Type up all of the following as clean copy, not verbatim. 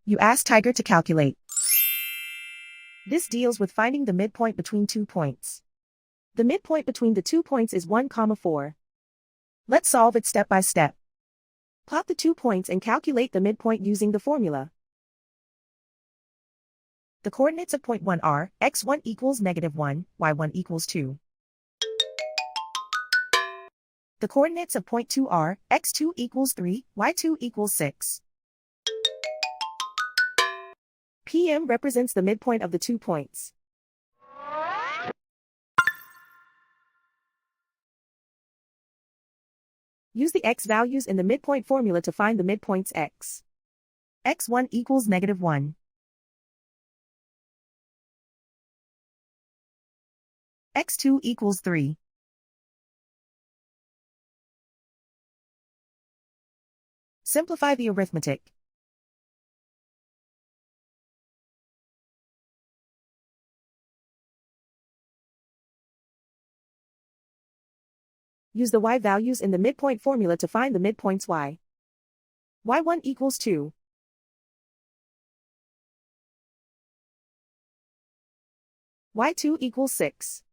You ask Tiger to calculate. This deals with finding the midpoint between 2 points. The midpoint between the 2 points is 1, 4. Let's solve it step by step. Plot the 2 points and calculate the midpoint using the formula. The coordinates of point 1 are x1 equals -1, y1 equals 2. The coordinates of point 2 are x2 equals 3, y2 equals 6. PM represents the midpoint of the 2 points. Use the x values in the midpoint formula to find the midpoints x. x1 equals -1. x2 equals 3. Simplify the arithmetic. Use the y values in the midpoint formula to find the midpoints y. y1 equals 2. y2 equals 6.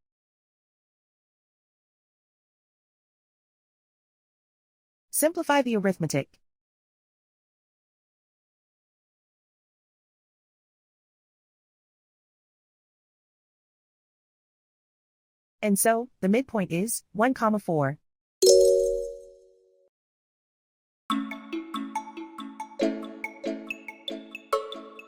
Simplify the arithmetic. And so, the midpoint is 1, 4.